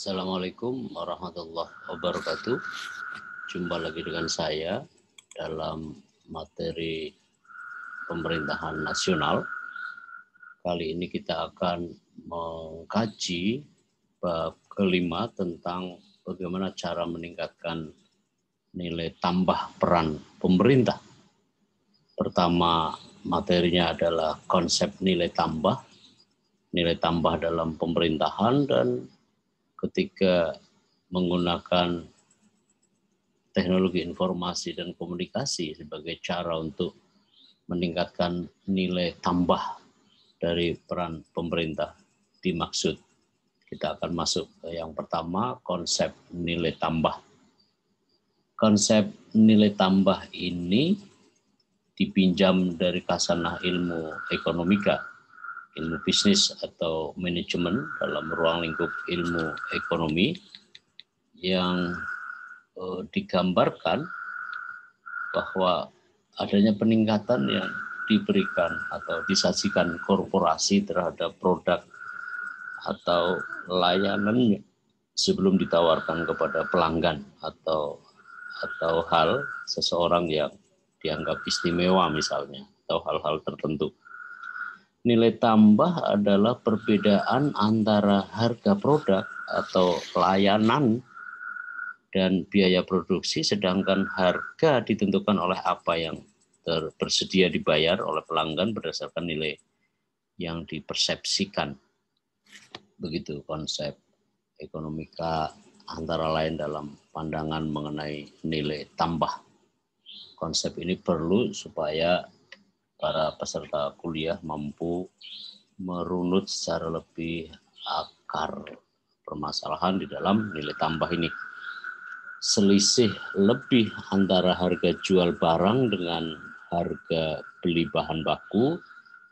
Assalamualaikum warahmatullahi wabarakatuh. Jumpa lagi dengan saya dalam materi pemerintahan nasional. Kali ini kita akan mengkaji bab kelima tentang bagaimana cara meningkatkan nilai tambah peran pemerintah. Pertama, materinya adalah konsep nilai tambah dalam pemerintahan, dan ketika menggunakan teknologi informasi dan komunikasi sebagai cara untuk meningkatkan nilai tambah dari peran pemerintah dimaksud. Kita akan masuk ke yang pertama, konsep nilai tambah. Konsep nilai tambah ini dipinjam dari Khasanah Ilmu Ekonomika, ilmu bisnis atau manajemen dalam ruang lingkup ilmu ekonomi, yang digambarkan bahwa adanya peningkatan yang diberikan atau disajikan korporasi terhadap produk atau layanan sebelum ditawarkan kepada pelanggan atau hal seseorang yang dianggap istimewa misalnya, atau hal-hal tertentu. Nilai tambah adalah perbedaan antara harga produk atau layanan dan biaya produksi, sedangkan harga ditentukan oleh apa yang bersedia dibayar oleh pelanggan berdasarkan nilai yang dipersepsikan. Begitu konsep ekonomika antara lain dalam pandangan mengenai nilai tambah. Konsep ini perlu supaya para peserta kuliah mampu merunut secara lebih akar permasalahan di dalam nilai tambah ini. Selisih lebih antara harga jual barang dengan harga beli bahan baku,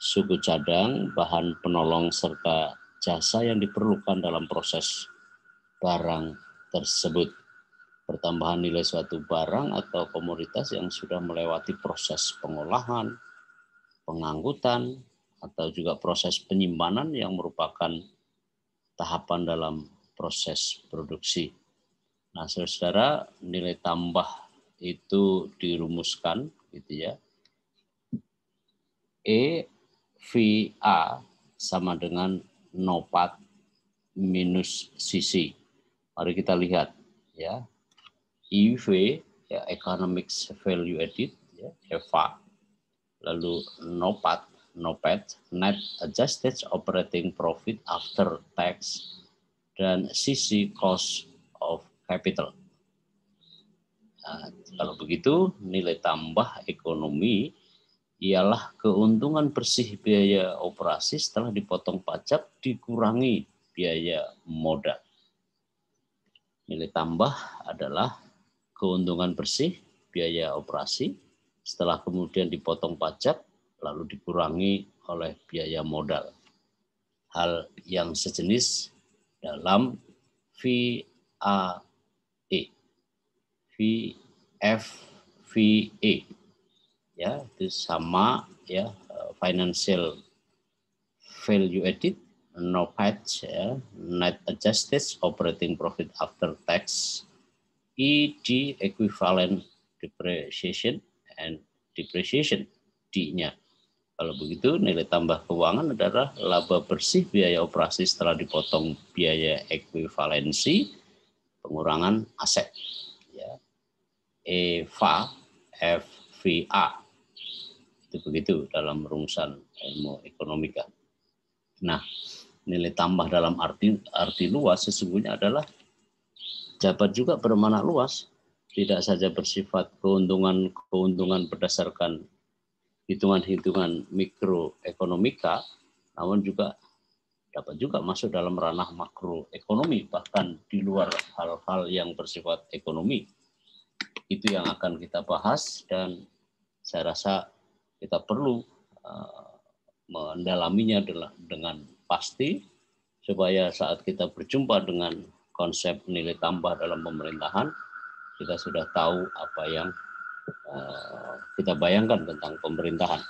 suku cadang, bahan penolong, serta jasa yang diperlukan dalam proses barang tersebut. Pertambahan nilai suatu barang atau komoditas yang sudah melewati proses pengolahan, pengangkutan, atau juga proses penyimpanan yang merupakan tahapan dalam proses produksi. Nah, saudara, nilai tambah itu dirumuskan gitu ya. EVA sama dengan NOPAT minus CC. Mari kita lihat ya. EV ya, Economic Value Added ya, EVA. Lalu NOPAT, Net Adjusted Operating Profit After Tax, dan CC, Cost of Capital. Nah, kalau begitu, nilai tambah ekonomi ialah keuntungan bersih biaya operasi setelah dipotong pajak dikurangi biaya modal. Nilai tambah adalah keuntungan bersih biaya operasi setelah kemudian dipotong pajak lalu dikurangi oleh biaya modal. Hal yang sejenis dalam VAE, VFVE, ya itu sama ya, Financial Value Added, NOPAT, ya, Net Adjusted Operating Profit After Tax, ED Equivalent Depreciation and Depreciation, D-nya. Kalau begitu, nilai tambah keuangan adalah laba bersih biaya operasi setelah dipotong biaya ekuivalensi pengurangan aset. Ya. EVA, FVA. Itu begitu dalam rumusan ilmu ekonomika. Nah, nilai tambah dalam arti luas sesungguhnya adalah dapat juga bermakna luas, tidak saja bersifat keuntungan berdasarkan hitungan-hitungan mikroekonomika, namun juga dapat juga masuk dalam ranah makroekonomi, bahkan di luar hal-hal yang bersifat ekonomi. Itu yang akan kita bahas, dan saya rasa kita perlu mendalaminya dengan pasti supaya saat kita berjumpa dengan konsep nilai tambah dalam pemerintahan, kita sudah tahu apa yang kita bayangkan tentang pemerintahan.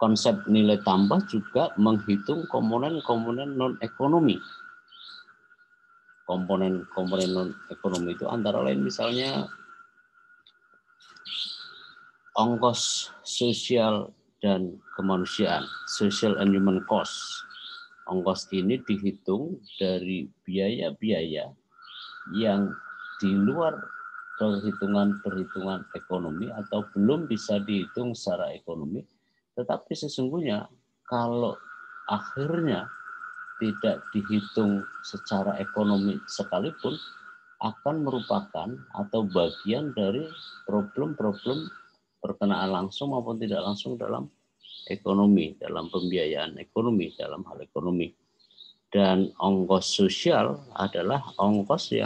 Konsep nilai tambah juga menghitung komponen-komponen non-ekonomi. komponen non ekonomi itu antara lain misalnya ongkos sosial dan kemanusiaan, social and human cost. Ongkos ini dihitung dari biaya-biaya yang di luar perhitungan ekonomi atau belum bisa dihitung secara ekonomi, tetapi sesungguhnya kalau akhirnya tidak dihitung secara ekonomi sekalipun akan merupakan atau bagian dari problem-problem berkenaan langsung maupun tidak langsung dalam ekonomi, dalam pembiayaan ekonomi, dalam hal ekonomi. Dan ongkos sosial adalah ongkos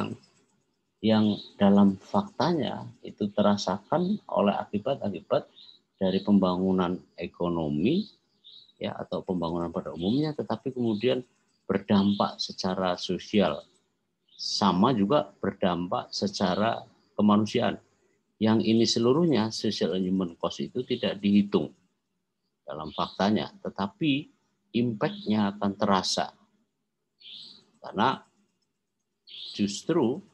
yang dalam faktanya itu terasakan oleh akibat-akibat dari pembangunan ekonomi ya atau pembangunan pada umumnya, tetapi kemudian berdampak secara sosial, sama juga berdampak secara kemanusiaan. Yang ini seluruhnya social and human cost itu tidak dihitung dalam faktanya, tetapi impact-nya akan terasa. Karena justru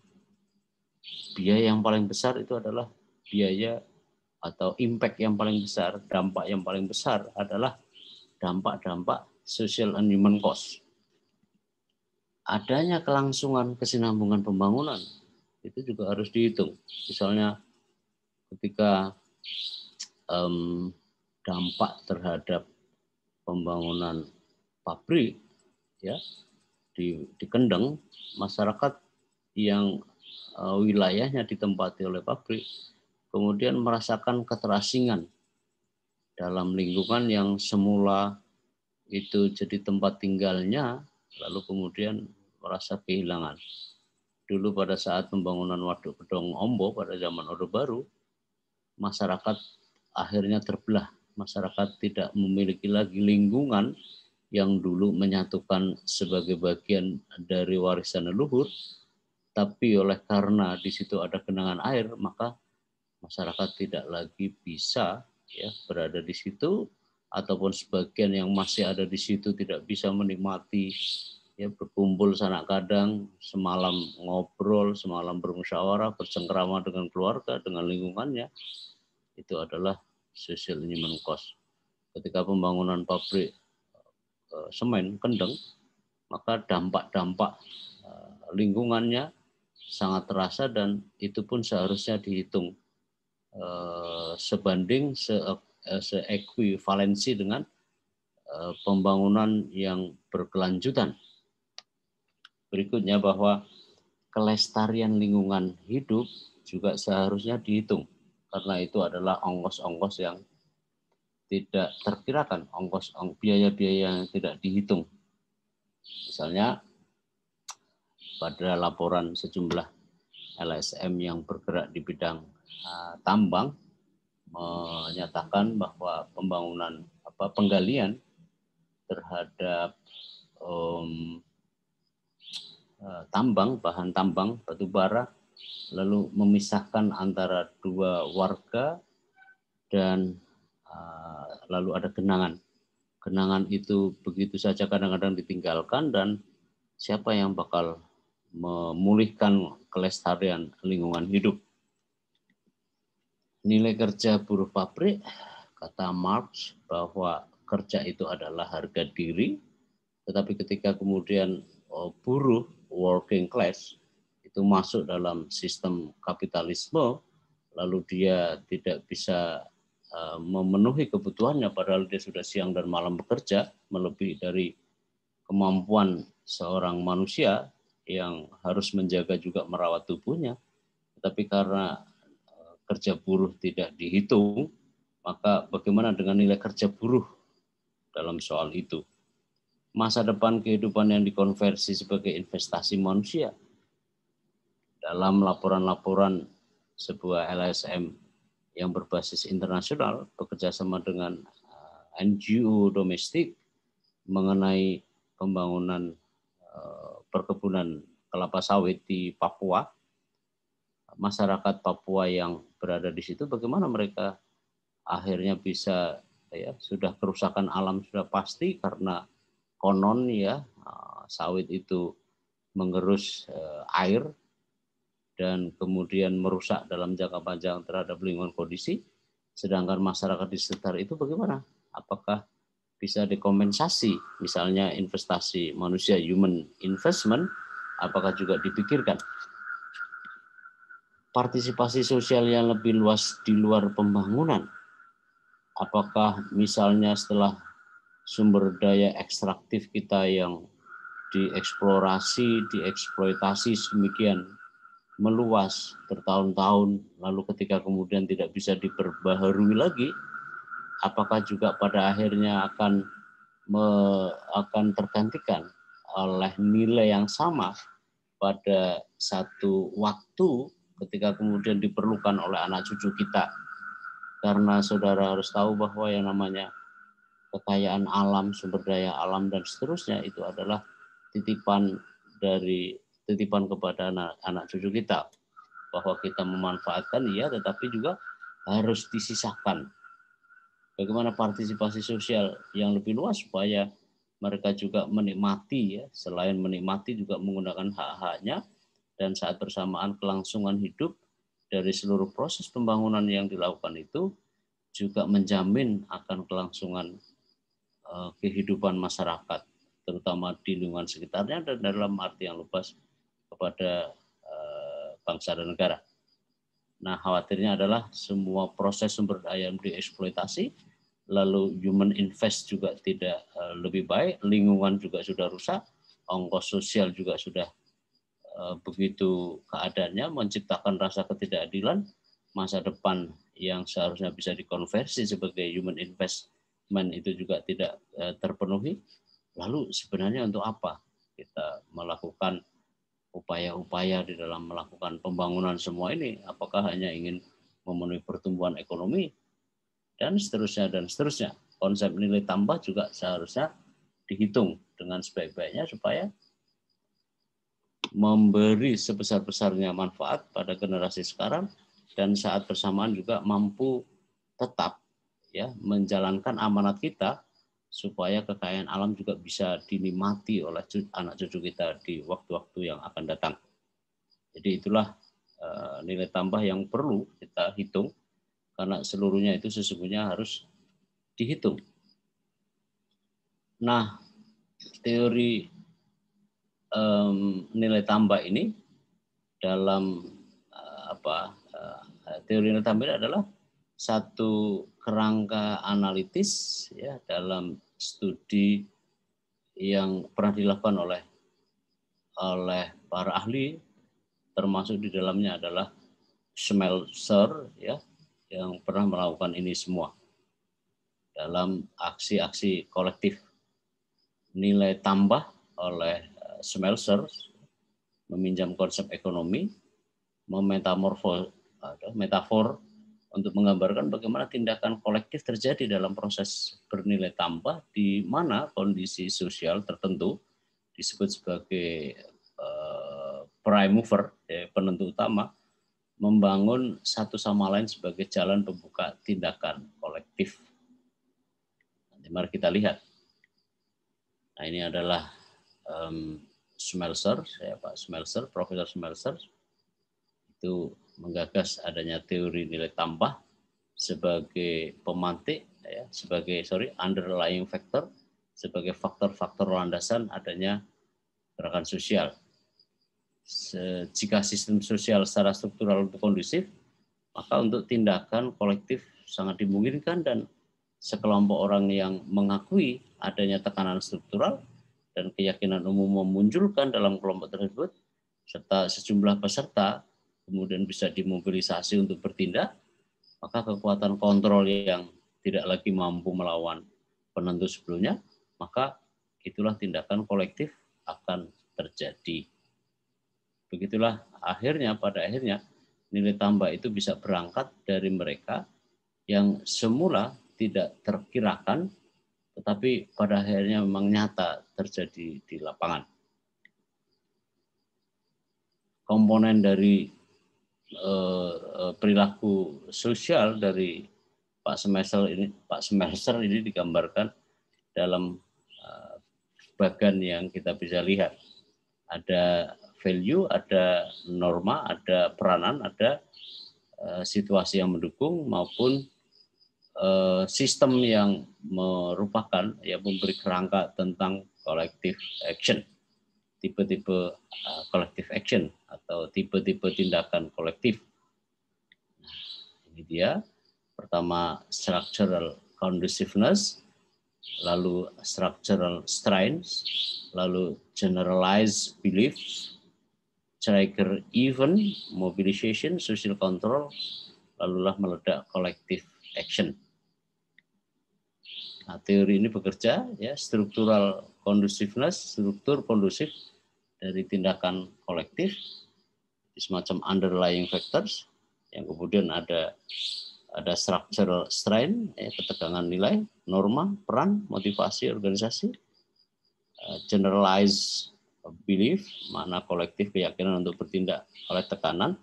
biaya yang paling besar itu adalah biaya atau impact yang paling besar, dampak yang paling besar adalah dampak-dampak social and human cost. Adanya kelangsungan kesinambungan pembangunan itu juga harus dihitung. Misalnya ketika dampak terhadap pembangunan pabrik ya di Kendeng, masyarakat yang wilayahnya ditempati oleh pabrik kemudian merasakan keterasingan dalam lingkungan yang semula itu jadi tempat tinggalnya, lalu kemudian merasa kehilangan. Dulu pada saat pembangunan Waduk Gedong Ombo pada zaman Orde Baru, masyarakat akhirnya terbelah. Masyarakat tidak memiliki lagi lingkungan yang dulu menyatukan sebagai bagian dari warisan leluhur, tapi oleh karena di situ ada genangan air, maka masyarakat tidak lagi bisa ya berada di situ, ataupun sebagian yang masih ada di situ tidak bisa menikmati ya berkumpul sanak kadang, semalam ngobrol, semalam bermusyawarah, bercengkrama dengan keluarga, dengan lingkungannya. Itu adalah social and human cost. Ketika pembangunan pabrik semen Kendeng, maka dampak-dampak lingkungannya sangat terasa dan itu pun seharusnya dihitung sebanding seekuivalensi dengan pembangunan yang berkelanjutan. Berikutnya bahwa kelestarian lingkungan hidup juga seharusnya dihitung karena itu adalah ongkos-ongkos yang tidak terkirakan, biaya-biaya yang tidak dihitung. Misalnya pada laporan sejumlah LSM yang bergerak di bidang tambang menyatakan bahwa pembangunan penggalian terhadap tambang, bahan tambang, batu bara, lalu memisahkan antara dua warga dan lalu ada genangan. Genangan itu begitu saja kadang-kadang ditinggalkan dan siapa yang bakal memulihkan kelestarian lingkungan hidup. Nilai kerja buruh pabrik, kata Marx bahwa kerja itu adalah harga diri, tetapi ketika kemudian buruh, working class, itu masuk dalam sistem kapitalisme, lalu dia tidak bisa memenuhi kebutuhannya padahal dia sudah siang dan malam bekerja, melebihi dari kemampuan seorang manusia yang harus menjaga juga merawat tubuhnya, tetapi karena kerja buruh tidak dihitung, maka bagaimana dengan nilai kerja buruh dalam soal itu? Masa depan kehidupan yang dikonversi sebagai investasi manusia. Dalam laporan-laporan sebuah LSM yang berbasis internasional bekerja sama dengan NGO domestik mengenai pembangunan perkebunan kelapa sawit di Papua, masyarakat Papua yang berada di situ bagaimana mereka akhirnya bisa ya sudah kerusakan alam sudah pasti karena konon ya sawit itu mengerus air dan kemudian merusak dalam jangka panjang terhadap lingkungan kondisi, sedangkan masyarakat di sekitar itu bagaimana? Apakah bisa dikompensasi, misalnya investasi manusia, human investment, apakah juga dipikirkan? Partisipasi sosial yang lebih luas di luar pembangunan, apakah misalnya setelah sumber daya ekstraktif kita yang dieksplorasi, dieksploitasi sedemikian meluas bertahun-tahun, lalu ketika kemudian tidak bisa diperbaharui lagi, apakah juga pada akhirnya akan tergantikan oleh nilai yang sama pada satu waktu ketika kemudian diperlukan oleh anak cucu kita. Karena saudara harus tahu bahwa yang namanya kekayaan alam, sumber daya alam dan seterusnya itu adalah titipan kepada anak cucu kita, bahwa kita memanfaatkan ya, tetapi juga harus disisahkan. Bagaimana partisipasi sosial yang lebih luas supaya mereka juga menikmati, ya, selain menikmati juga menggunakan hak-haknya, dan saat bersamaan kelangsungan hidup dari seluruh proses pembangunan yang dilakukan itu juga menjamin akan kelangsungan kehidupan masyarakat, terutama di lingkungan sekitarnya dan dalam arti yang luas kepada bangsa dan negara. Nah, khawatirnya adalah semua proses sumber daya yang dieksploitasi, lalu human invest juga tidak lebih baik, lingkungan juga sudah rusak, ongkos sosial juga sudah begitu keadaannya, menciptakan rasa ketidakadilan, masa depan yang seharusnya bisa dikonversi sebagai human investment itu juga tidak terpenuhi. Lalu sebenarnya untuk apa kita melakukan upaya-upaya di dalam melakukan pembangunan semua ini? Apakah hanya ingin memenuhi pertumbuhan ekonomi dan seterusnya dan seterusnya? Konsep nilai tambah juga seharusnya dihitung dengan sebaik-baiknya supaya memberi sebesar-besarnya manfaat pada generasi sekarang dan saat bersamaan juga mampu tetap ya menjalankan amanat kita supaya kekayaan alam juga bisa dinikmati oleh anak cucu kita di waktu-waktu yang akan datang. Jadi itulah nilai tambah yang perlu kita hitung, karena seluruhnya itu sesungguhnya harus dihitung. Nah, teori nilai tambah ini dalam teori nilai tambah ini adalah satu kerangka analitis ya dalam studi yang pernah dilakukan oleh para ahli, termasuk di dalamnya adalah Schmelzer ya yang pernah melakukan ini semua dalam aksi-aksi kolektif. Nilai tambah oleh Schmelzer meminjam konsep ekonomi, metafor untuk menggambarkan bagaimana tindakan kolektif terjadi dalam proses bernilai tambah di mana kondisi sosial tertentu disebut sebagai prime mover, penentu utama, membangun satu sama lain sebagai jalan pembuka tindakan kolektif. Nanti mari kita lihat. Nah, ini adalah Schmelzer, Pak Schmelzer, Profesor Schmelzer, itu menggagas adanya teori nilai tambah sebagai pemantik, ya, sebagai underlying factor, sebagai faktor-faktor landasan adanya gerakan sosial. Jika sistem sosial secara struktural kondusif, maka untuk tindakan kolektif sangat dimungkinkan dan sekelompok orang yang mengakui adanya tekanan struktural dan keyakinan umum memunculkan dalam kelompok tersebut, serta sejumlah peserta kemudian bisa dimobilisasi untuk bertindak, maka kekuatan kontrol yang tidak lagi mampu melawan penentu sebelumnya, maka itulah tindakan kolektif akan terjadi. Begitulah pada akhirnya nilai tambah itu bisa berangkat dari mereka yang semula tidak terkirakan, tetapi pada akhirnya memang nyata terjadi di lapangan. Komponen dari perilaku sosial dari Pak Schmelzer ini digambarkan dalam bagan yang kita bisa lihat. Ada value, ada norma, ada peranan, ada situasi yang mendukung maupun sistem yang merupakan memberi kerangka tentang collective action, tipe-tipe collective action atau tipe-tipe tindakan kolektif. Ini dia. Pertama structural conduciveness, lalu structural strengths, lalu generalized belief, trigger event, mobilization, social control, lalulah meledak collective action. Nah, teori ini bekerja ya, structural conduciveness, struktur kondusif dari tindakan kolektif, semacam underlying factors, yang kemudian ada structural strength, ketegangan nilai, norma, peran, motivasi organisasi, generalized belief, mana kolektif keyakinan untuk bertindak oleh tekanan.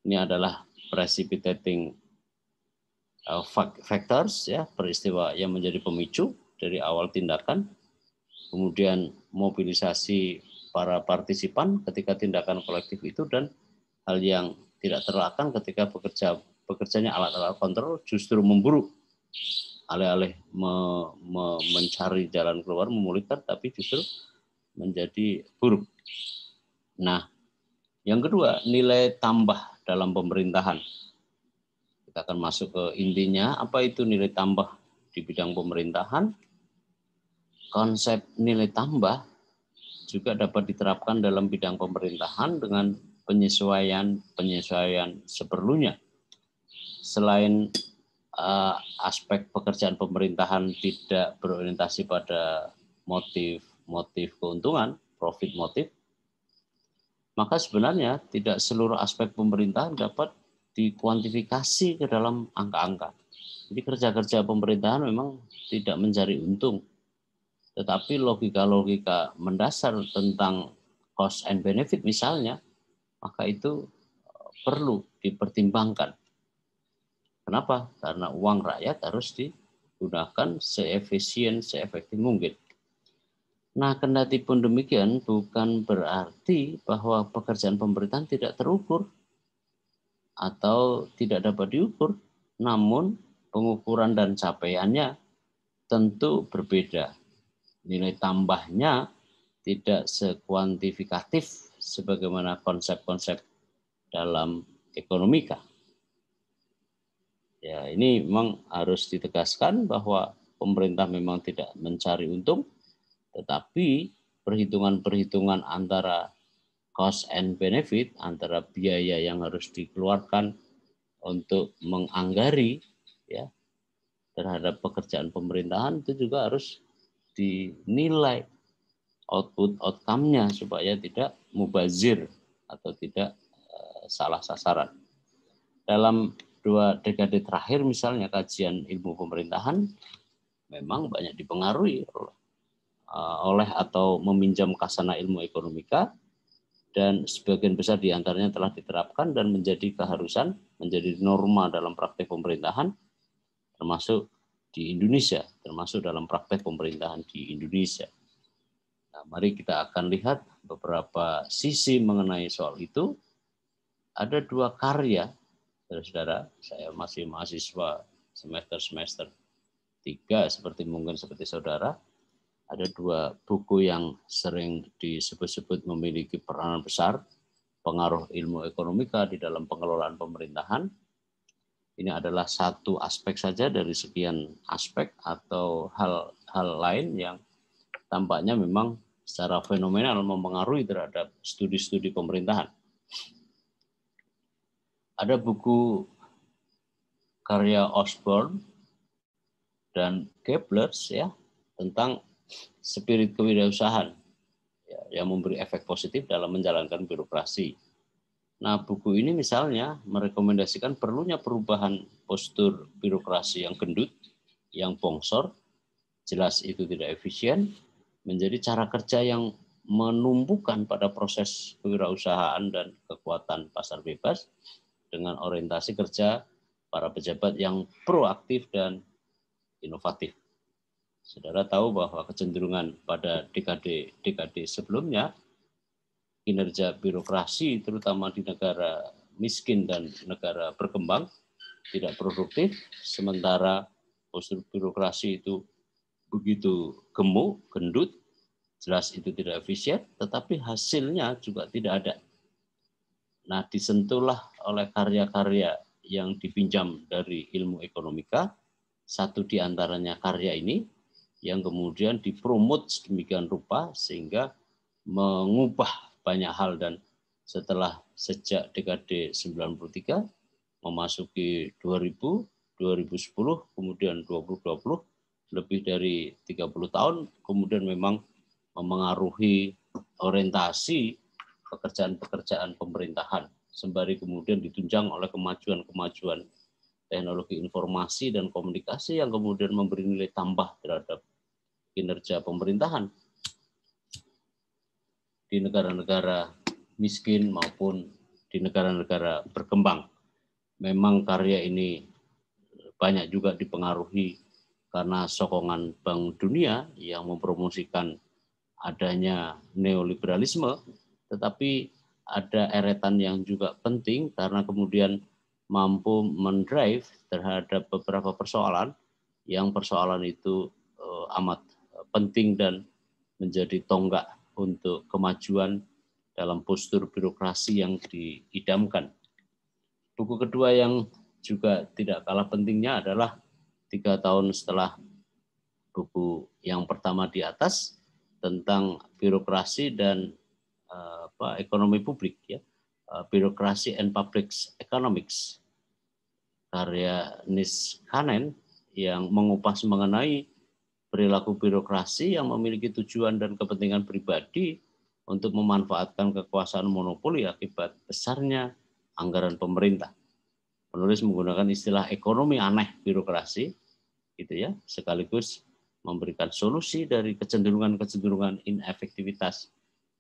Ini adalah precipitating factors, ya, peristiwa yang menjadi pemicu dari awal tindakan. Kemudian mobilisasi para partisipan ketika tindakan kolektif itu, dan hal yang tidak terelakkan ketika bekerjanya alat-alat kontrol justru memburuk, alih-alih mencari jalan keluar, memulihkan, tapi justru menjadi buruk. Nah, yang kedua, nilai tambah dalam pemerintahan. Kita akan masuk ke intinya, apa itu nilai tambah di bidang pemerintahan. Konsep nilai tambah juga dapat diterapkan dalam bidang pemerintahan dengan penyesuaian seperlunya. Selain aspek pekerjaan pemerintahan tidak berorientasi pada motif keuntungan, profit motif, maka sebenarnya tidak seluruh aspek pemerintahan dapat dikuantifikasi ke dalam angka-angka. Jadi kerja-kerja pemerintahan memang tidak mencari untung, tetapi logika-logika mendasar tentang cost and benefit misalnya, maka itu perlu dipertimbangkan. Kenapa? Karena uang rakyat harus digunakan seefisien, seefektif mungkin. Nah, kendati pun demikian, bukan berarti bahwa pekerjaan pemerintahan tidak terukur atau tidak dapat diukur, namun pengukuran dan capaiannya tentu berbeda. Nilai tambahnya tidak sekuantifikatif sebagaimana konsep-konsep dalam ekonomika. Ya, ini memang harus ditegaskan bahwa pemerintah memang tidak mencari untung, tetapi perhitungan-perhitungan antara cost and benefit, antara biaya yang harus dikeluarkan untuk menganggari ya terhadap pekerjaan pemerintahan, itu juga harus dinilai outcome-nya supaya tidak mubazir atau tidak salah sasaran. Dalam 2 dekade terakhir misalnya kajian ilmu pemerintahan memang banyak dipengaruhi oleh atau meminjam kasana ilmu ekonomika, dan sebagian besar diantaranya telah diterapkan dan menjadi keharusan, menjadi norma dalam praktek pemerintahan, termasuk di Indonesia, termasuk dalam praktek pemerintahan di Indonesia. Nah, mari kita akan lihat beberapa sisi mengenai soal itu. Ada 2 karya, saudara, saya masih mahasiswa semester 3 seperti saudara. Ada 2 buku yang sering disebut-sebut memiliki peranan besar, pengaruh ilmu ekonomika di dalam pengelolaan pemerintahan. Ini adalah satu aspek saja dari sekian aspek atau hal lain yang tampaknya memang secara fenomenal mempengaruhi terhadap studi-studi pemerintahan. Ada buku karya Osborne dan Keplers ya tentang spirit kewirausahaan ya, yang memberi efek positif dalam menjalankan birokrasi. Nah, buku ini misalnya merekomendasikan perlunya perubahan postur birokrasi yang gendut, yang bongsor, jelas itu tidak efisien, menjadi cara kerja yang menumbuhkan pada proses kewirausahaan dan kekuatan pasar bebas dengan orientasi kerja para pejabat yang proaktif dan inovatif. Saudara tahu bahwa kecenderungan pada dekade sebelumnya kinerja birokrasi, terutama di negara miskin dan negara berkembang, tidak produktif, sementara postur birokrasi itu begitu gemuk, gendut, jelas itu tidak efisien, tetapi hasilnya juga tidak ada. Nah, disentuhlah oleh karya-karya yang dipinjam dari ilmu ekonomika, satu di antaranya karya ini, yang kemudian dipromot sedemikian rupa sehingga mengubah banyak hal, dan sejak dekade 93 memasuki 2000, 2010, kemudian 2020, lebih dari 30 tahun, kemudian memang memengaruhi orientasi pekerjaan-pekerjaan pemerintahan, sembari kemudian ditunjang oleh kemajuan-kemajuan teknologi informasi dan komunikasi yang kemudian memberi nilai tambah terhadap kinerja pemerintahan di negara-negara miskin maupun di negara-negara berkembang. Memang karya ini banyak juga dipengaruhi karena sokongan Bank Dunia yang mempromosikan adanya neoliberalisme, tetapi ada eretan yang juga penting karena kemudian mampu mendrive terhadap beberapa persoalan yang persoalan itu amat penting dan menjadi tonggak untuk kemajuan dalam postur birokrasi yang diidamkan. Buku kedua yang juga tidak kalah pentingnya adalah 3 tahun setelah buku yang pertama di atas tentang birokrasi dan ekonomi publik, ya, Bureaucracy and Public Economics, karya Niskanen yang mengupas mengenai perilaku birokrasi yang memiliki tujuan dan kepentingan pribadi untuk memanfaatkan kekuasaan monopoli akibat besarnya anggaran pemerintah. Penulis menggunakan istilah ekonomi aneh birokrasi, gitu ya, sekaligus memberikan solusi dari kecenderungan-kecenderungan inefektivitas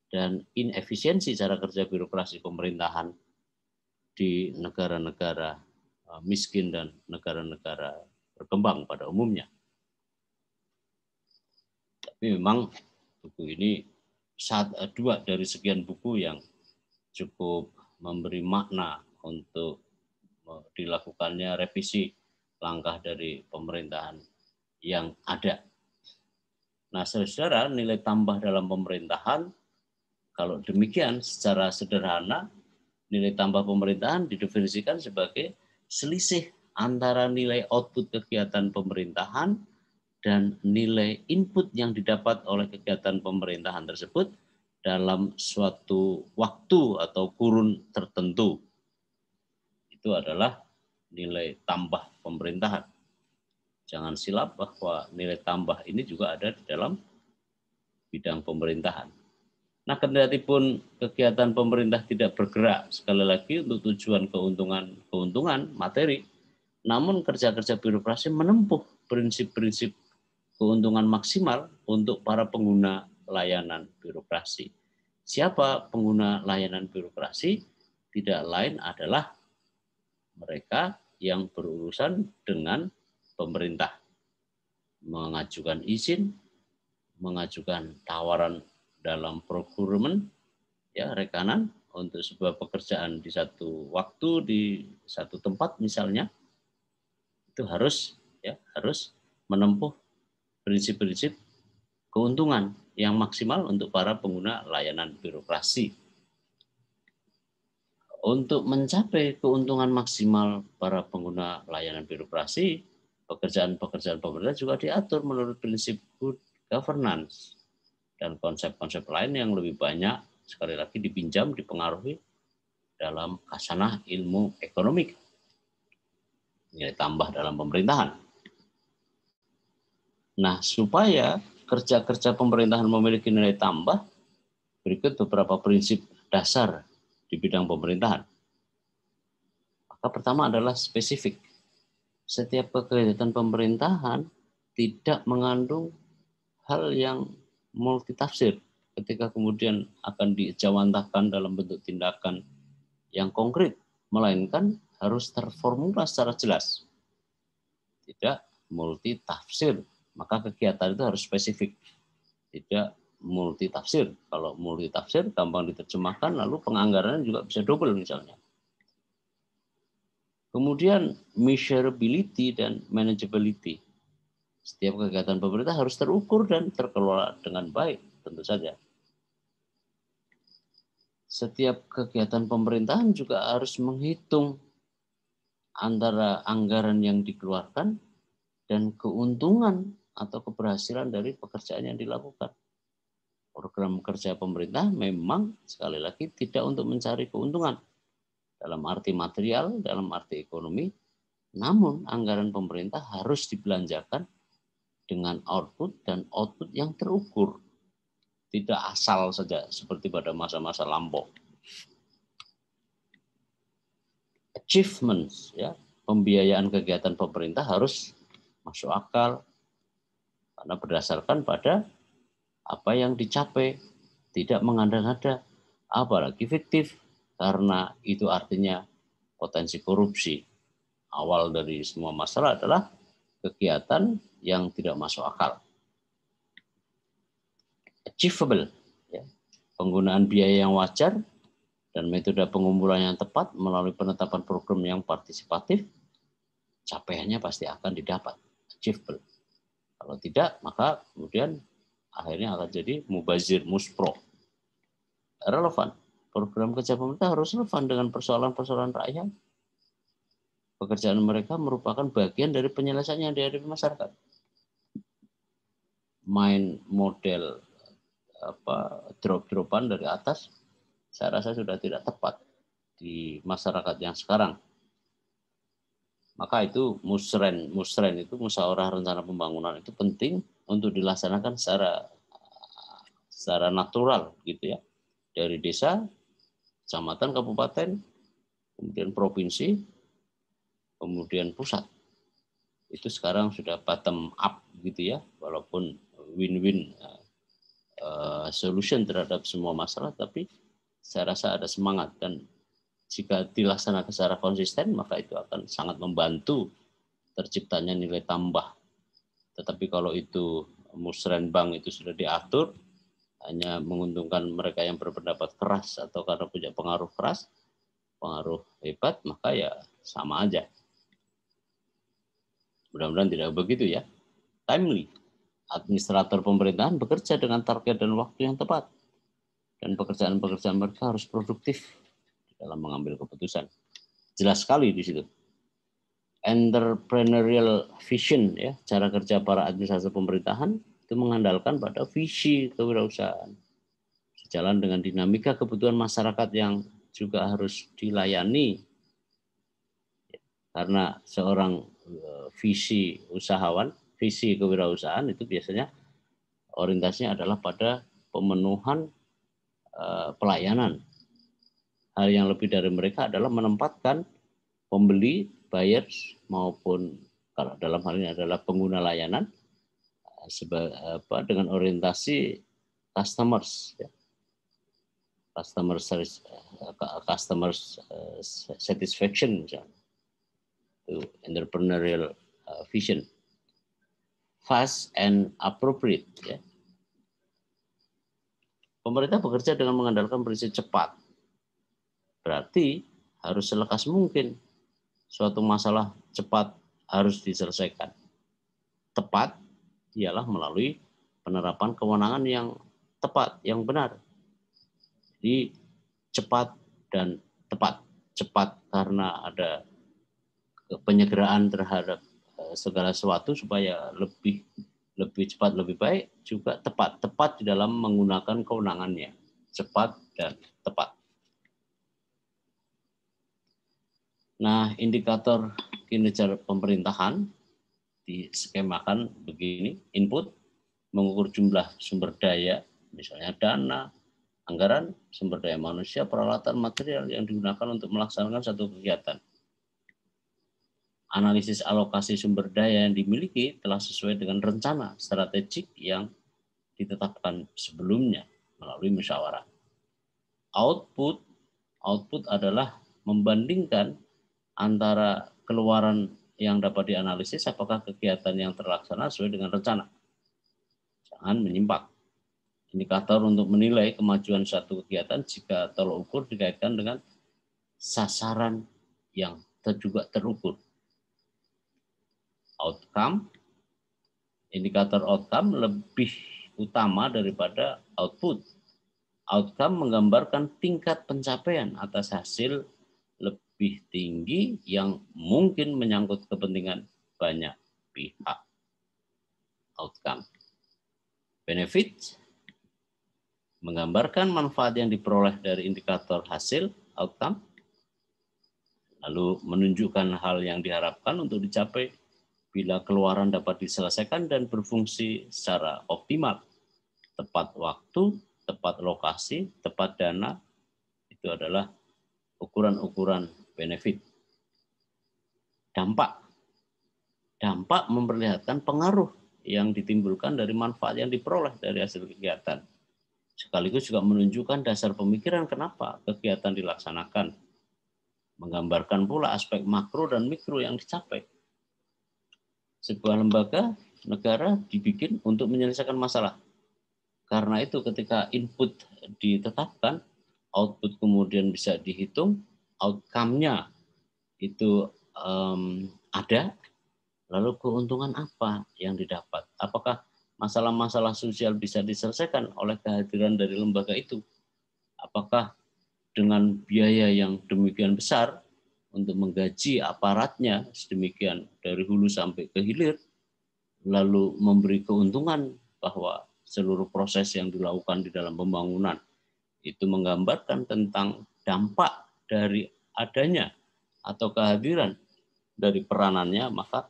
dan inefisiensi cara kerja birokrasi pemerintahan di negara-negara miskin dan negara-negara berkembang pada umumnya. Tapi memang buku ini dua dari sekian buku yang cukup memberi makna untuk dilakukannya revisi langkah dari pemerintahan yang ada. Nah, saudara, nilai tambah dalam pemerintahan, kalau demikian secara sederhana, nilai tambah pemerintahan didefinisikan sebagai selisih antara nilai output kegiatan pemerintahan dan nilai input yang didapat oleh kegiatan pemerintahan tersebut dalam suatu waktu atau kurun tertentu. Itu adalah nilai tambah pemerintahan. Jangan silap bahwa nilai tambah ini juga ada di dalam bidang pemerintahan. Nah, kendatipun kegiatan pemerintah tidak bergerak sekali lagi untuk tujuan keuntungan materi, namun kerja-kerja birokrasi menempuh prinsip-prinsip keuntungan maksimal untuk para pengguna layanan birokrasi. Siapa pengguna layanan birokrasi? Tidak lain adalah mereka yang berurusan dengan pemerintah, mengajukan izin, mengajukan tawaran dalam procurement, ya, rekanan untuk sebuah pekerjaan di satu waktu di satu tempat misalnya, itu harus menempuh prinsip-prinsip keuntungan yang maksimal untuk para pengguna layanan birokrasi. Untuk mencapai keuntungan maksimal para pengguna layanan birokrasi, pekerjaan-pekerjaan pemerintah juga diatur menurut prinsip good governance dan konsep-konsep lain yang lebih banyak sekali lagi dipinjam, dipengaruhi dalam khasanah ilmu ekonomi, nilai tambah dalam pemerintahan. Nah, supaya kerja-kerja pemerintahan memiliki nilai tambah, berikut beberapa prinsip dasar di bidang pemerintahan. Maka pertama adalah spesifik. Setiap kegiatan pemerintahan tidak mengandung hal yang multitafsir ketika kemudian akan dijawantahkan dalam bentuk tindakan yang konkret, melainkan harus terformula secara jelas. Tidak multitafsir, maka kegiatan itu harus spesifik. Tidak multi tafsir. Kalau multi tafsir gampang diterjemahkan, lalu penganggarannya juga bisa double misalnya. Kemudian measurability dan manageability. Setiap kegiatan pemerintah harus terukur dan terkelola dengan baik, tentu saja. Setiap kegiatan pemerintahan juga harus menghitung antara anggaran yang dikeluarkan dan keuntungan atau keberhasilan dari pekerjaan yang dilakukan. Program kerja pemerintah memang sekali lagi tidak untuk mencari keuntungan dalam arti material, dalam arti ekonomi, namun anggaran pemerintah harus dibelanjakan dengan output dan output yang terukur. Tidak asal saja seperti pada masa-masa lampau. Achievements, ya, pembiayaan kegiatan pemerintah harus masuk akal karena berdasarkan pada apa yang dicapai, tidak mengada-ngada, apalagi fiktif, karena itu artinya potensi korupsi. Awal dari semua masalah adalah kegiatan yang tidak masuk akal. Achievable, ya, penggunaan biaya yang wajar dan metode pengumpulan yang tepat melalui penetapan program yang partisipatif, capaiannya pasti akan didapat. Achievable. Kalau tidak, maka kemudian akhirnya akan jadi mubazir, muspro. Relevan. Program kerja pemerintah harus relevan dengan persoalan-persoalan rakyat. Pekerjaan mereka merupakan bagian dari penyelesaian yang dihadapi masyarakat. Main model drop-dropan dari atas, saya rasa sudah tidak tepat di masyarakat yang sekarang. Maka itu musren itu musyawarah rencana pembangunan itu penting untuk dilaksanakan secara natural gitu ya. Dari desa, kecamatan, kabupaten, kemudian provinsi, kemudian pusat. Itu sekarang sudah bottom up gitu ya, walaupun win-win solution terhadap semua masalah, tapi saya rasa ada semangat dan jika dilaksanakan secara konsisten maka itu akan sangat membantu terciptanya nilai tambah. Tetapi kalau itu musrenbang itu sudah diatur hanya menguntungkan mereka yang berpendapat keras atau karena punya pengaruh keras, pengaruh hebat, maka ya sama aja. Mudah-mudahan tidak begitu ya. Timely. Administrator pemerintahan bekerja dengan target dan waktu yang tepat. Dan pekerjaan-pekerjaan mereka harus produktif dalam mengambil keputusan. Jelas sekali di situ. Entrepreneurial vision, ya, cara kerja para administrator pemerintahan itu mengandalkan pada visi kewirausahaan. Sejalan dengan dinamika kebutuhan masyarakat yang juga harus dilayani. Karena seorang visi usahawan, visi kewirausahaan itu biasanya orientasinya adalah pada pemenuhan pelayanan. Hal yang lebih dari mereka adalah menempatkan pembeli, buyers maupun kalau dalam hal ini adalah pengguna layanan dengan orientasi customers, ya. Customer satisfaction, misalnya. Itu entrepreneurial vision. Fast and appropriate, ya. Pemerintah bekerja dengan mengandalkan prinsip cepat. Berarti harus selekas mungkin suatu masalah cepat harus diselesaikan. Tepat ialah melalui penerapan kewenangan yang tepat, yang benar. Jadi cepat dan tepat. Cepat karena ada penyegeraan terhadap segala sesuatu supaya lebih cepat, lebih baik, juga tepat. Tepat di dalam menggunakan kewenangannya. Cepat dan tepat. Nah, indikator kinerja pemerintahan diskemakan begini. Input, mengukur jumlah sumber daya, misalnya dana, anggaran, sumber daya manusia, peralatan, material yang digunakan untuk melaksanakan satu kegiatan. Analisis alokasi sumber daya yang dimiliki telah sesuai dengan rencana strategik yang ditetapkan sebelumnya melalui musyawarah. Output adalah membandingkan antara keluaran yang dapat dianalisis apakah kegiatan yang terlaksana sesuai dengan rencana. Jangan menyimpang. Indikator untuk menilai kemajuan suatu kegiatan jika tolok ukur dikaitkan dengan sasaran yang juga terukur. Outcome, indikator outcome lebih utama daripada output. Outcome menggambarkan tingkat pencapaian atas hasil lebih tinggi yang mungkin menyangkut kepentingan banyak pihak. Outcome. Benefit menggambarkan manfaat yang diperoleh dari indikator hasil, outcome, lalu menunjukkan hal yang diharapkan untuk dicapai bila keluaran dapat diselesaikan dan berfungsi secara optimal. Tepat waktu, tepat lokasi, tepat dana, itu adalah ukuran-ukuran benefit. Dampak. Dampak memperlihatkan pengaruh yang ditimbulkan dari manfaat yang diperoleh dari hasil kegiatan. Sekaligus juga menunjukkan dasar pemikiran kenapa kegiatan dilaksanakan. Menggambarkan pula aspek makro dan mikro yang dicapai. Sebuah lembaga negara dibikin untuk menyelesaikan masalah. Karena itu ketika input ditetapkan, output kemudian bisa dihitung, outcome-nya itu ada, lalu keuntungan apa yang didapat? Apakah masalah-masalah sosial bisa diselesaikan oleh kehadiran dari lembaga itu? Apakah dengan biaya yang demikian besar untuk menggaji aparatnya sedemikian dari hulu sampai ke hilir, lalu memberi keuntungan bahwa seluruh proses yang dilakukan di dalam pembangunan itu menggambarkan tentang dampak dari adanya atau kehadiran dari peranannya, maka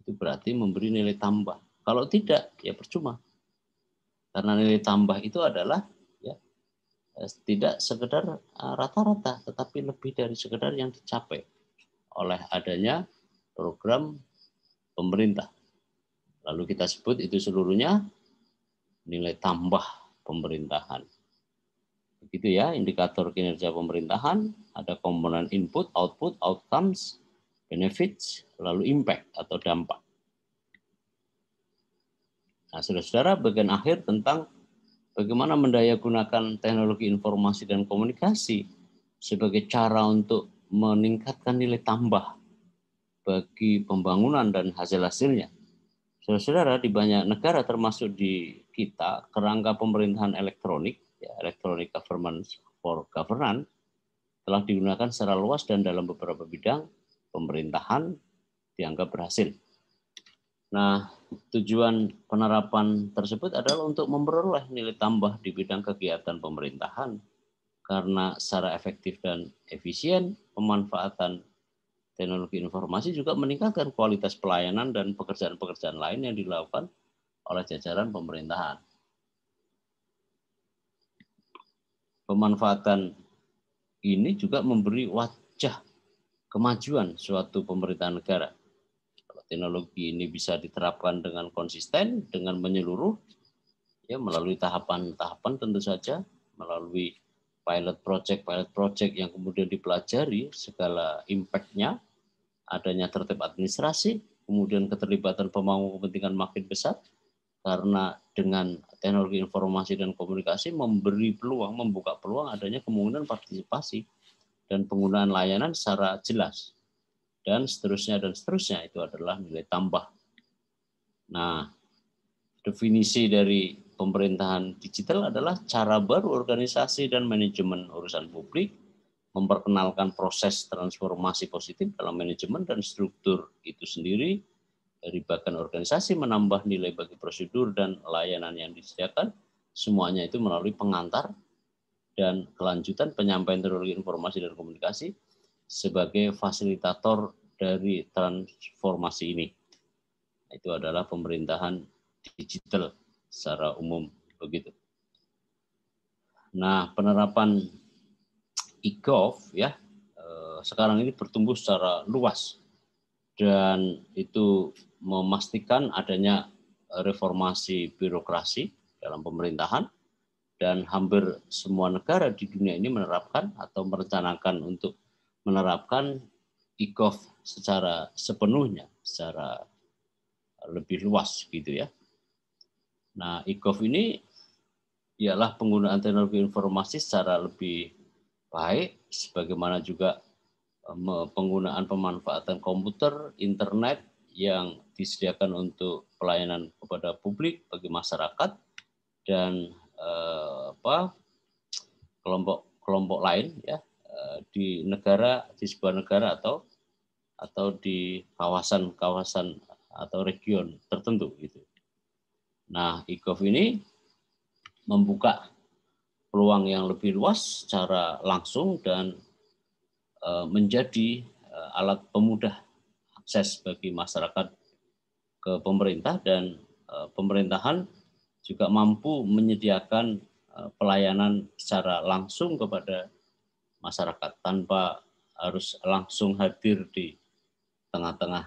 itu berarti memberi nilai tambah. Kalau tidak, ya percuma. Karena nilai tambah itu adalah ya tidak sekedar rata-rata, tetapi lebih dari sekedar yang dicapai oleh adanya program pemerintah. Lalu kita sebut itu seluruhnya nilai tambah pemerintahan. Begitu ya, indikator kinerja pemerintahan, ada komponen input, output, outcomes, benefits, lalu impact atau dampak. Nah, saudara-saudara, bagian akhir tentang bagaimana mendayagunakan teknologi informasi dan komunikasi sebagai cara untuk meningkatkan nilai tambah bagi pembangunan dan hasil-hasilnya. Saudara-saudara, di banyak negara termasuk di kita, kerangka pemerintahan elektronik, ya, electronic governance for governance, telah digunakan secara luas dan dalam beberapa bidang pemerintahan dianggap berhasil. Nah, tujuan penerapan tersebut adalah untuk memperoleh nilai tambah di bidang kegiatan pemerintahan karena secara efektif dan efisien pemanfaatan teknologi informasi juga meningkatkan kualitas pelayanan dan pekerjaan-pekerjaan lain yang dilakukan oleh jajaran pemerintahan. Pemanfaatan ini juga memberi wajah kemajuan suatu pemerintahan negara. Teknologi ini bisa diterapkan dengan konsisten, dengan menyeluruh, ya melalui tahapan-tahapan tentu saja, melalui pilot project yang kemudian dipelajari segala impact-nya, adanya tertib administrasi, kemudian keterlibatan pemangku kepentingan makin besar, karena dengan teknologi informasi dan komunikasi memberi peluang, membuka peluang adanya kemungkinan partisipasi dan penggunaan layanan secara jelas. Dan seterusnya itu adalah nilai tambah. Nah, definisi dari pemerintahan digital adalah cara baru organisasi dan manajemen urusan publik memperkenalkan proses transformasi positif dalam manajemen dan struktur itu sendiri, dari bahkan organisasi menambah nilai bagi prosedur dan layanan yang disediakan, semuanya itu melalui pengantar dan kelanjutan penyampaian teknologi informasi dan komunikasi sebagai fasilitator dari transformasi ini. Itu adalah pemerintahan digital secara umum begitu. Nah, penerapan e-gov ya sekarang ini bertumbuh secara luas dan itu memastikan adanya reformasi birokrasi dalam pemerintahan dan hampir semua negara di dunia ini menerapkan atau merencanakan untuk menerapkan e-gov secara sepenuhnya, secara lebih luas gitu ya. Nah, e-gov ini ialah penggunaan teknologi informasi secara lebih baik, sebagaimana juga penggunaan pemanfaatan komputer, internet yang disediakan untuk pelayanan kepada publik bagi masyarakat dan kelompok lain ya di sebuah negara atau di kawasan atau region tertentu gitu. Nah, e-gov ini membuka peluang yang lebih luas secara langsung dan menjadi alat pemudah akses bagi masyarakat ke pemerintah, dan pemerintahan juga mampu menyediakan pelayanan secara langsung kepada masyarakat tanpa harus langsung hadir di tengah-tengah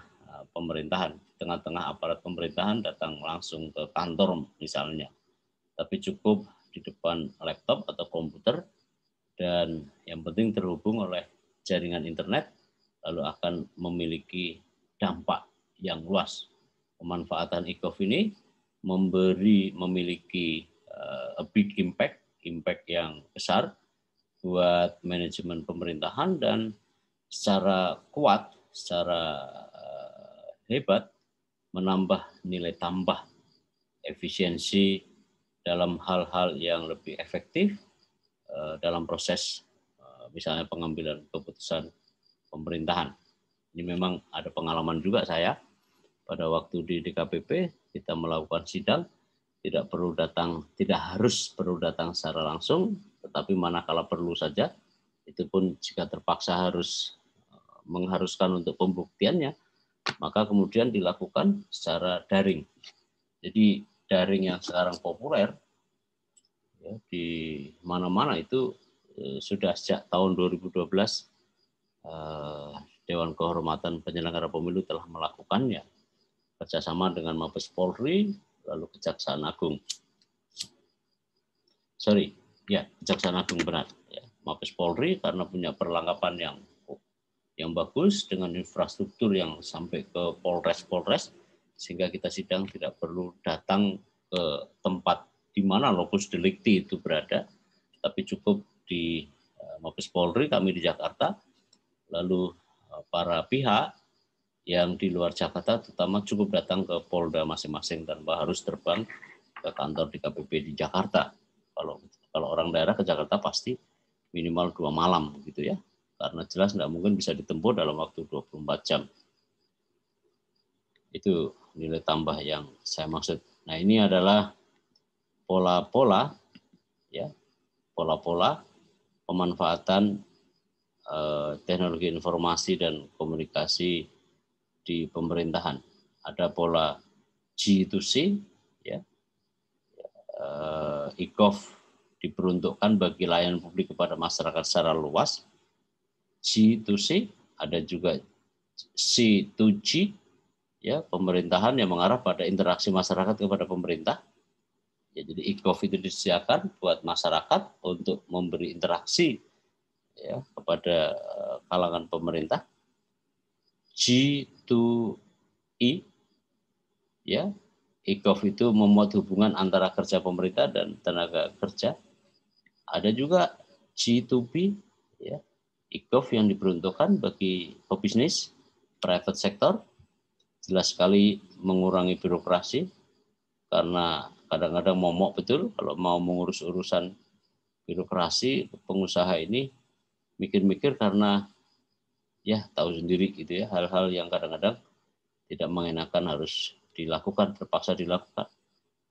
pemerintahan, tengah-tengah aparat pemerintahan datang langsung ke kantor misalnya, tapi cukup di depan laptop atau komputer dan yang penting terhubung oleh jaringan internet, lalu akan memiliki dampak yang luas. Pemanfaatan e-gov ini memiliki a big impact yang besar buat manajemen pemerintahan dan secara kuat, secara hebat menambah nilai tambah efisiensi dalam hal-hal yang lebih efektif dalam proses misalnya pengambilan keputusan pemerintahan. Ini memang ada pengalaman juga saya pada waktu di DKPP kita melakukan sidang, tidak harus perlu datang secara langsung, tetapi manakala perlu saja, itu pun jika terpaksa mengharuskan untuk pembuktiannya, maka kemudian dilakukan secara daring. Jadi daring yang sekarang populer ya, di mana-mana itu sudah sejak tahun 2012 Dewan Kehormatan Penyelenggara Pemilu telah melakukannya kerjasama dengan Mabes Polri lalu Kejaksaan Agung. Kejaksaan Agung benar. Ya, Mabes Polri karena punya perlengkapan yang bagus dengan infrastruktur yang sampai ke Polres, sehingga kita sidang tidak perlu datang ke tempat di mana lokus delikti itu berada, tapi cukup di Mabes Polri, kami di Jakarta, lalu para pihak yang di luar Jakarta terutama cukup datang ke Polda masing-masing tanpa harus terbang ke kantor DKPP di Jakarta. Kalau orang daerah ke Jakarta pasti minimal 2 malam gitu ya, karena jelas nggak mungkin bisa ditempuh dalam waktu 24 jam. Itu nilai tambah yang saya maksud. Nah, ini adalah pola-pola pemanfaatan teknologi informasi dan komunikasi di pemerintahan. Ada pola G2C, ya, e-gov diperuntukkan bagi layanan publik kepada masyarakat secara luas. G2C, ada juga C2G, ya, pemerintahan yang mengarah pada interaksi masyarakat kepada pemerintah. Ya, jadi e-gov itu disediakan buat masyarakat untuk memberi interaksi ya, kepada kalangan pemerintah. G2E, ya, e-gov itu memuat hubungan antara kerja pemerintah dan tenaga kerja. Ada juga G2B, ya, e-gov yang diperuntukkan bagi pebisnis, private sector, jelas sekali mengurangi birokrasi, karena kadang-kadang momok betul kalau mau mengurus urusan birokrasi, pengusaha ini mikir-mikir karena ya tahu sendiri gitu ya, hal-hal yang kadang-kadang tidak mengenakan harus dilakukan, terpaksa dilakukan.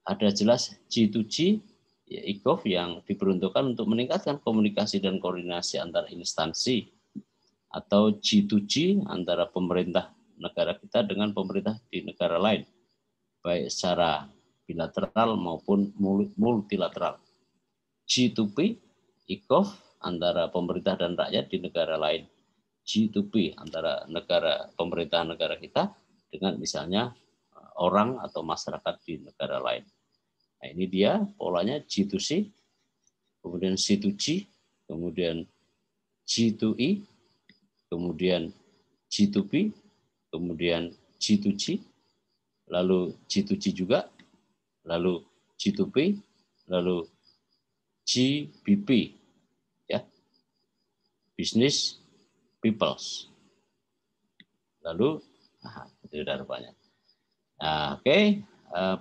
Ada jelas G2G, ya, e-gov yang diperuntukkan untuk meningkatkan komunikasi dan koordinasi antar instansi, atau G2G antara pemerintah negara kita dengan pemerintah di negara lain, baik secara bilateral maupun multilateral. G2P, e-gov antara pemerintah dan rakyat di negara lain. G2P antara pemerintahan negara kita dengan misalnya orang atau masyarakat di negara lain. Nah, ini dia polanya G2C, kemudian C2G, kemudian G2E, kemudian G2P, kemudian G2G, lalu G2G juga, lalu G2P, lalu GBP, ya, Business Peoples. Lalu, itu udah rupanya. Nah, oke.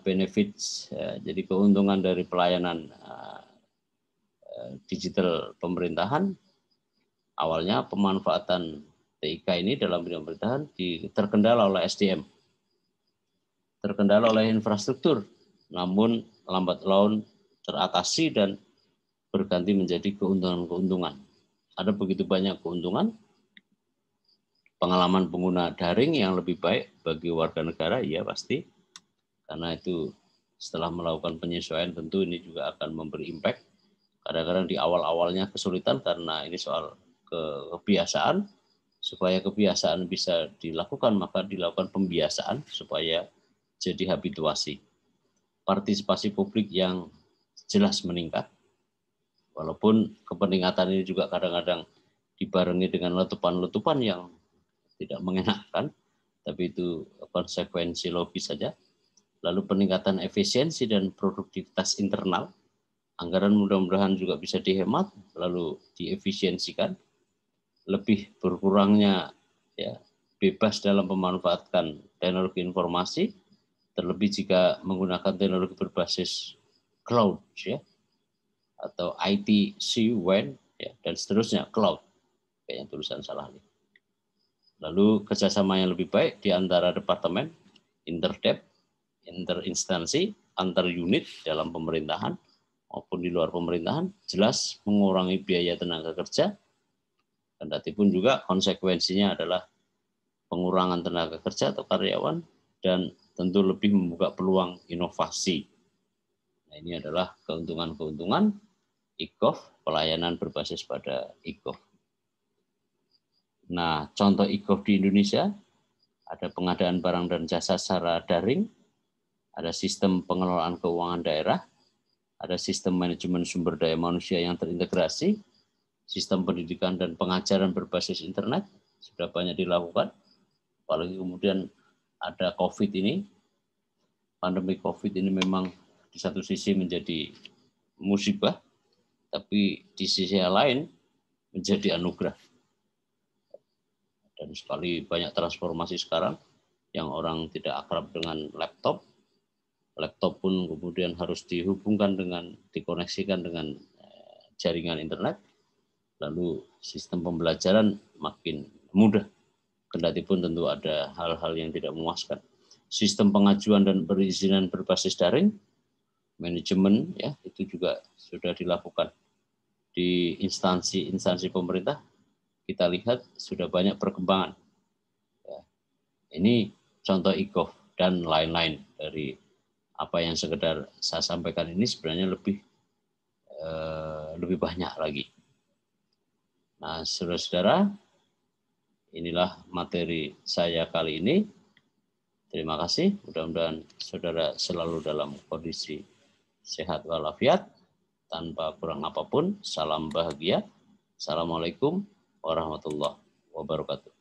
Benefits, jadi keuntungan dari pelayanan digital pemerintahan, awalnya pemanfaatan TIK ini dalam bidang pemerintahan terkendala oleh SDM, terkendala oleh infrastruktur, namun lambat laun teratasi dan berganti menjadi keuntungan-keuntungan. Ada begitu banyak keuntungan, pengalaman pengguna daring yang lebih baik bagi warga negara, ya pasti. Karena itu setelah melakukan penyesuaian tentu ini juga akan memberi impact. Kadang-kadang di awal-awalnya kesulitan karena ini soal kebiasaan. Supaya kebiasaan bisa dilakukan, maka dilakukan pembiasaan supaya jadi habituasi. Partisipasi publik yang jelas meningkat. Walaupun peningkatan ini juga kadang-kadang dibarengi dengan letupan-letupan yang tidak mengenakan, tapi itu konsekuensi logis saja. Lalu peningkatan efisiensi dan produktivitas internal, anggaran mudah-mudahan juga bisa dihemat, lalu diefisiensikan, lebih berkurangnya ya bebas dalam memanfaatkan teknologi informasi, terlebih jika menggunakan teknologi berbasis cloud, ya, atau ITC, WAN, ya, dan seterusnya, cloud, kayaknya tulisan salah nih. Lalu kerjasama yang lebih baik di antara departemen, interdep, interinstansi, antar unit dalam pemerintahan maupun di luar pemerintahan, jelas mengurangi biaya tenaga kerja, kendati pun juga konsekuensinya adalah pengurangan tenaga kerja atau karyawan dan tentu lebih membuka peluang inovasi. Nah, ini adalah keuntungan-keuntungan e-gov, pelayanan berbasis pada e-gov. Nah, contoh e-gov di Indonesia, ada pengadaan barang dan jasa secara daring, ada sistem pengelolaan keuangan daerah, ada sistem manajemen sumber daya manusia yang terintegrasi, sistem pendidikan dan pengajaran berbasis internet, sudah banyak dilakukan. Apalagi kemudian ada COVID ini, pandemi COVID ini memang di satu sisi menjadi musibah, tapi di sisi lain menjadi anugerah. Dan sekali banyak transformasi sekarang, yang orang tidak akrab dengan laptop pun kemudian harus dihubungkan dengan, dikoneksikan dengan jaringan internet, lalu sistem pembelajaran makin mudah, kendati pun tentu ada hal-hal yang tidak memuaskan. Sistem pengajuan dan perizinan berbasis daring, manajemen, ya, itu juga sudah dilakukan di instansi pemerintah. Kita lihat sudah banyak perkembangan. Ya, ini contoh e-gov dan lain-lain. Dari apa yang sekedar saya sampaikan ini sebenarnya lebih banyak lagi. Nah, saudara-saudara, inilah materi saya kali ini. Terima kasih. Mudah-mudahan saudara selalu dalam kondisi sehat walafiat, tanpa kurang apapun. Salam bahagia. Assalamualaikum warahmatullahi wabarakatuh.